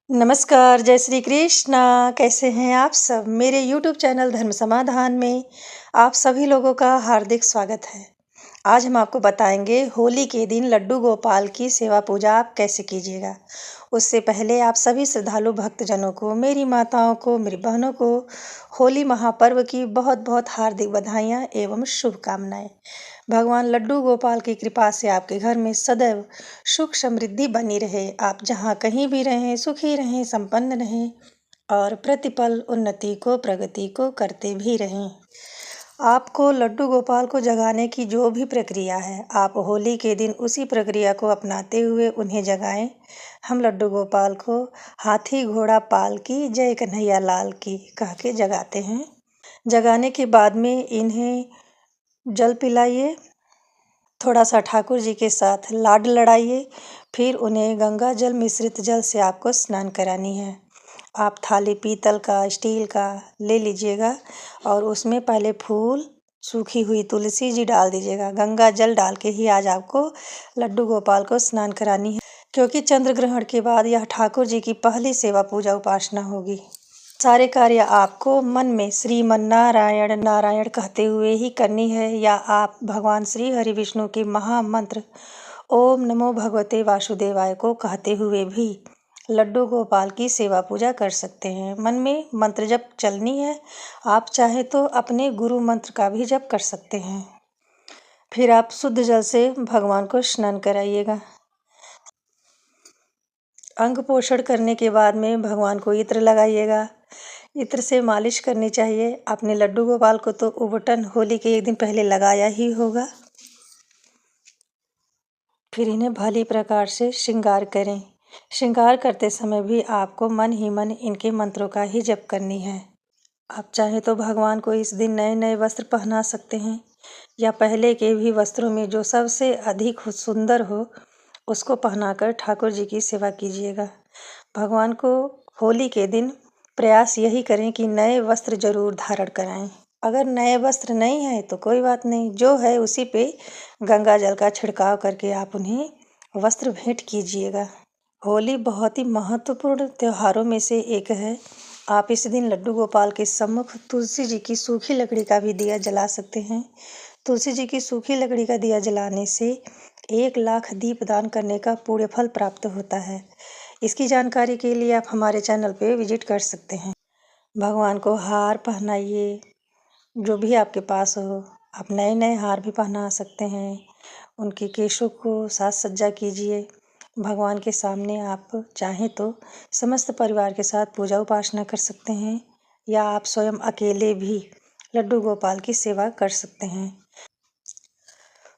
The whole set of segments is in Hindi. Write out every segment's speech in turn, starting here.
नमस्कार, जय श्री कृष्ण। कैसे हैं आप सब? मेरे यूट्यूब चैनल धर्म समाधान में आप सभी लोगों का हार्दिक स्वागत है। आज हम आपको बताएंगे होली के दिन लड्डू गोपाल की सेवा पूजा आप कैसे कीजिएगा। उससे पहले आप सभी श्रद्धालु भक्तजनों को, मेरी माताओं को, मेरी बहनों को होली महापर्व की बहुत बहुत हार्दिक बधाइयाँ एवं शुभकामनाएं। भगवान लड्डू गोपाल की कृपा से आपके घर में सदैव सुख समृद्धि बनी रहे। आप जहाँ कहीं भी रहें, सुखी रहें, संपन्न रहें और प्रतिपल उन्नति को, प्रगति को करते भी रहें। आपको लड्डू गोपाल को जगाने की जो भी प्रक्रिया है, आप होली के दिन उसी प्रक्रिया को अपनाते हुए उन्हें जगाएं। हम लड्डू गोपाल को हाथी घोड़ा पाल की, जय कन्हैया लाल की कह के जगाते हैं। जगाने के बाद में इन्हें जल पिलाइए, थोड़ा सा ठाकुर जी के साथ लाड लड़ाइए, फिर उन्हें गंगा जल मिश्रित जल से आपको स्नान करानी है। आप थाली पीतल का, स्टील का ले लीजिएगा और उसमें पहले फूल, सूखी हुई तुलसी जी डाल दीजिएगा। गंगा जल डाल के ही आज आपको लड्डू गोपाल को स्नान करानी है, क्योंकि चंद्र ग्रहण के बाद यह ठाकुर जी की पहली सेवा पूजा उपासना होगी। सारे कार्य आपको मन में श्रीमन नारायण नारायण कहते हुए ही करनी है, या आप भगवान श्री हरि विष्णु के महामंत्र ओम नमो भगवते वासुदेवाय को कहते हुए भी लड्डू गोपाल की सेवा पूजा कर सकते हैं। मन में मंत्र जप चलनी है। आप चाहे तो अपने गुरु मंत्र का भी जप कर सकते हैं। फिर आप शुद्ध जल से भगवान को स्नान कराइएगा। अंग पोषण करने के बाद में भगवान को इत्र लगाइएगा। इत्र से मालिश करनी चाहिए। अपने लड्डू गोपाल को तो उबटन होली के एक दिन पहले लगाया ही होगा। फिर इन्हें भली प्रकार से श्रृंगार करें। श्रृंगार करते समय भी आपको मन ही मन इनके मंत्रों का ही जप करनी है। आप चाहें तो भगवान को इस दिन नए नए वस्त्र पहना सकते हैं, या पहले के भी वस्त्रों में जो सबसे अधिक सुंदर हो उसको पहनाकर ठाकुर जी की सेवा कीजिएगा। भगवान को होली के दिन प्रयास यही करें कि नए वस्त्र जरूर धारण कराएं। अगर नए वस्त्र नहीं है तो कोई बात नहीं, जो है उसी पे गंगा जल का छिड़काव करके आप उन्हें वस्त्र भेंट कीजिएगा। होली बहुत ही महत्वपूर्ण त्योहारों में से एक है। आप इस दिन लड्डू गोपाल के सम्मुख तुलसी जी की सूखी लकड़ी का भी दिया जला सकते हैं। तुलसी जी की सूखी लकड़ी का दिया जलाने से 1,00,000 दीप दान करने का पुण्य फल प्राप्त होता है। इसकी जानकारी के लिए आप हमारे चैनल पे विजिट कर सकते हैं। भगवान को हार पहनाइए, जो भी आपके पास हो। आप नए नए हार भी पहना सकते हैं। उनके केशों को साज सज्जा कीजिए। भगवान के सामने आप चाहें तो समस्त परिवार के साथ पूजा उपासना कर सकते हैं, या आप स्वयं अकेले भी लड्डू गोपाल की सेवा कर सकते हैं।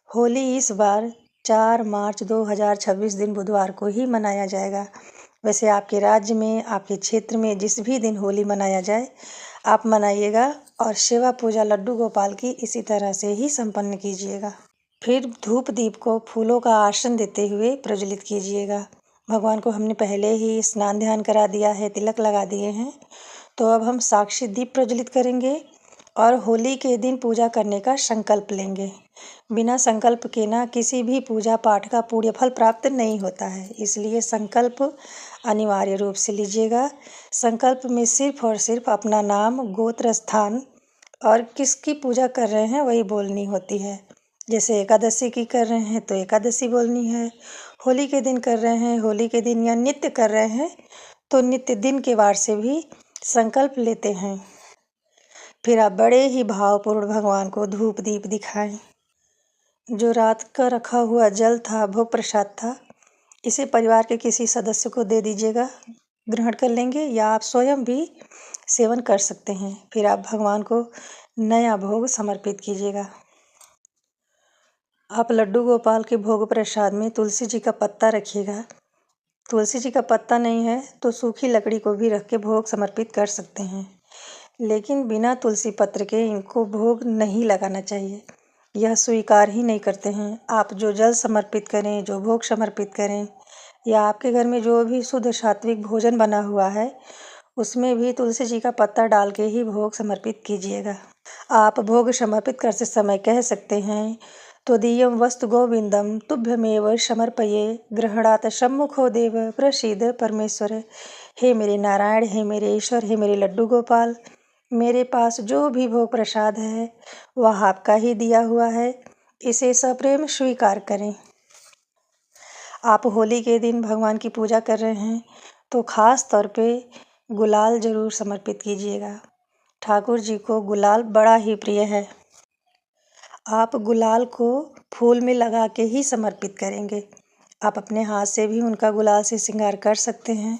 होली इस बार 4 मार्च 2026 दिन बुधवार को ही मनाया जाएगा। वैसे आपके राज्य में, आपके क्षेत्र में जिस भी दिन होली मनाया जाए आप मनाइएगा, और सेवा पूजा लड्डू गोपाल की इसी तरह से ही संपन्न कीजिएगा। फिर धूप दीप को फूलों का आसन देते हुए प्रज्वलित कीजिएगा। भगवान को हमने पहले ही स्नान ध्यान करा दिया है, तिलक लगा दिए हैं, तो अब हम साक्षी दीप प्रज्वलित करेंगे और होली के दिन पूजा करने का संकल्प लेंगे। बिना संकल्प के ना किसी भी पूजा पाठ का पुण्य फल प्राप्त नहीं होता है, इसलिए संकल्प अनिवार्य रूप से लीजिएगा। संकल्प में सिर्फ और सिर्फ अपना नाम, गोत्र, स्थान और किसकी पूजा कर रहे हैं वही बोलनी होती है। जैसे एकादशी की कर रहे हैं तो एकादशी बोलनी है, होली के दिन कर रहे हैं होली के दिन, या नित्य कर रहे हैं तो नित्य दिन के वार से भी संकल्प लेते हैं। फिर आप बड़े ही भावपूर्ण भगवान को धूप दीप दिखाएं। जो रात का रखा हुआ जल था, भोग प्रसाद था, इसे परिवार के किसी सदस्य को दे दीजिएगा, ग्रहण कर लेंगे, या आप स्वयं भी सेवन कर सकते हैं। फिर आप भगवान को नया भोग समर्पित कीजिएगा। आप लड्डू गोपाल के भोग प्रसाद में तुलसी जी का पत्ता रखिएगा। तुलसी जी का पत्ता नहीं है तो सूखी लकड़ी को भी रख के भोग समर्पित कर सकते हैं, लेकिन बिना तुलसी पत्र के इनको भोग नहीं लगाना चाहिए, यह स्वीकार ही नहीं करते हैं। आप जो जल समर्पित करें, जो भोग समर्पित करें, या आपके घर में जो भी शुद्ध सात्विक भोजन बना हुआ है उसमें भी तुलसी जी का पत्ता डाल के ही भोग समर्पित कीजिएगा। आप भोग समर्पित करते समय कह सकते हैं, त्वदीयं वस्तु गोविंदम तुभ्यमेव समर्पये, ग्रहणात् सम्मुखो देव प्रसीद परमेश्वर। हे मेरे नारायण, हे मेरे ईश्वर, हे मेरे लड्डू गोपाल, मेरे पास जो भी भोग प्रसाद है वह आपका ही दिया हुआ है, इसे सप्रेम स्वीकार करें। आप होली के दिन भगवान की पूजा कर रहे हैं तो ख़ास तौर पे गुलाल ज़रूर समर्पित कीजिएगा। ठाकुर जी को गुलाल बड़ा ही प्रिय है। आप गुलाल को फूल में लगा के ही समर्पित करेंगे। आप अपने हाथ से भी उनका गुलाल से श्रृंगार कर सकते हैं।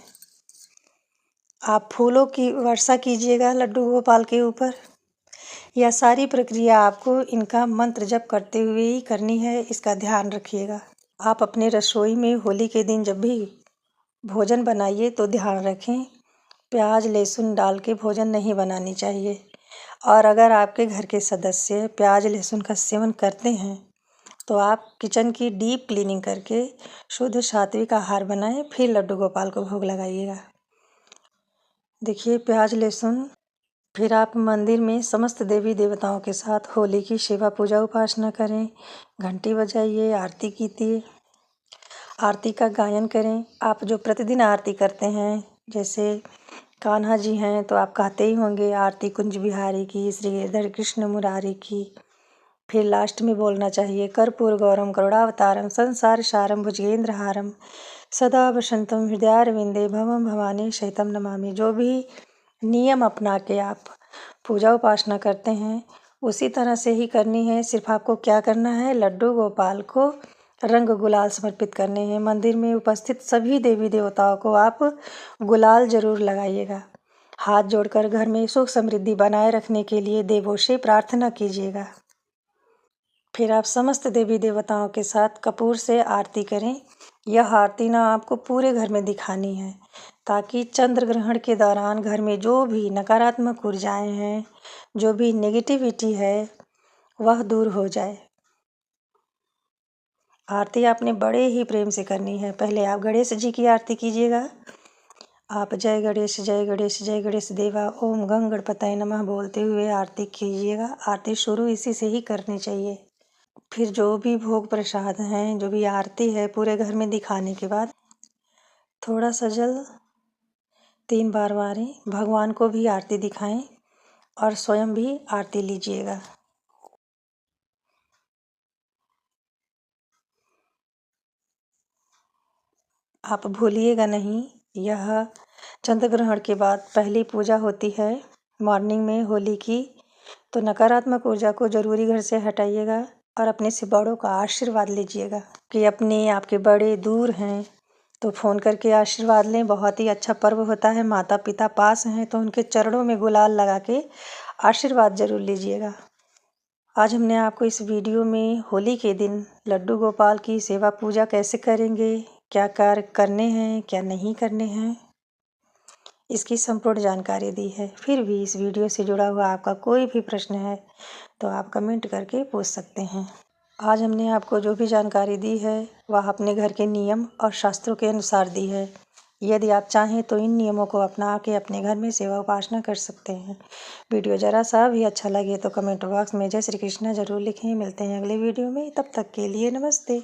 आप फूलों की वर्षा कीजिएगा लड्डू गोपाल के ऊपर। यह सारी प्रक्रिया आपको इनका मंत्र जप करते हुए ही करनी है, इसका ध्यान रखिएगा। आप अपने रसोई में होली के दिन जब भी भोजन बनाइए तो ध्यान रखें, प्याज लहसुन डाल के भोजन नहीं बनानी चाहिए। और अगर आपके घर के सदस्य प्याज लहसुन का सेवन करते हैं तो आप किचन की डीप क्लीनिंग करके शुद्ध सात्विक आहार बनाएं, फिर लड्डू गोपाल को भोग लगाइएगा। देखिए प्याज लहसुन। फिर आप मंदिर में समस्त देवी देवताओं के साथ होली की सेवा पूजा उपासना करें, घंटी बजाइए, आरती कीजिए, आरती का गायन करें। आप जो प्रतिदिन आरती करते हैं, जैसे कान्हा जी हैं तो आप कहते ही होंगे आरती कुंज बिहारी की, श्री गिरधर कृष्ण मुरारी की। फिर लास्ट में बोलना चाहिए कर्पूर गौरम करुणावतारम संसार सारम भुजगेंद्र हारम सदा वसंतम हृदयारविंदे भवम भवानी शैतम नमामि। जो भी नियम अपना के आप पूजा उपासना करते हैं उसी तरह से ही करनी है। सिर्फ आपको क्या करना है, लड्डू गोपाल को रंग गुलाल समर्पित करने हैं। मंदिर में उपस्थित सभी देवी देवताओं को आप गुलाल जरूर लगाइएगा। हाथ जोड़कर घर में सुख समृद्धि बनाए रखने के लिए देवों से प्रार्थना कीजिएगा। फिर आप समस्त देवी देवताओं के साथ कपूर से आरती करें। यह आरती ना आपको पूरे घर में दिखानी है ताकि चंद्र ग्रहण के दौरान घर में जो भी नकारात्मक ऊर्जाएं हैं, जो भी नेगेटिविटी है, वह दूर हो जाए। आरती आपने बड़े ही प्रेम से करनी है। पहले आप गणेश जी की आरती कीजिएगा। आप जय गणेश जय गणेश जय गणेश देवा ओम गंग गणपतये नमः बोलते हुए आरती कीजिएगा। आरती शुरू इसी से ही करनी चाहिए। फिर जो भी भोग प्रसाद हैं, जो भी आरती है, पूरे घर में दिखाने के बाद थोड़ा सा जल 3 बार मारें, भगवान को भी आरती दिखाएं और स्वयं भी आरती लीजिएगा। आप भूलिएगा नहीं, यह चंद्र ग्रहण के बाद पहली पूजा होती है मॉर्निंग में होली की। तो नकारात्मक ऊर्जा को जरूरी घर से हटाइएगा और अपने से बड़ों का आशीर्वाद लीजिएगा। कि अपने आपके बड़े दूर हैं तो फ़ोन करके आशीर्वाद लें। बहुत ही अच्छा पर्व होता है। माता पिता पास हैं तो उनके चरणों में गुलाल लगा के आशीर्वाद जरूर लीजिएगा। आज हमने आपको इस वीडियो में होली के दिन लड्डू गोपाल की सेवा पूजा कैसे करेंगे, क्या कार्य करने हैं, क्या नहीं करने हैं, इसकी संपूर्ण जानकारी दी है। फिर भी इस वीडियो से जुड़ा हुआ आपका कोई भी प्रश्न है तो आप कमेंट करके पूछ सकते हैं। आज हमने आपको जो भी जानकारी दी है वह अपने घर के नियम और शास्त्रों के अनुसार दी है। यदि आप चाहें तो इन नियमों को अपना के अपने घर में सेवा उपासना कर सकते हैं। वीडियो ज़रा सा भी अच्छा लगे तो कमेंट बॉक्स में जय श्री कृष्णा ज़रूर लिखें। मिलते हैं अगले वीडियो में, तब तक के लिए नमस्ते।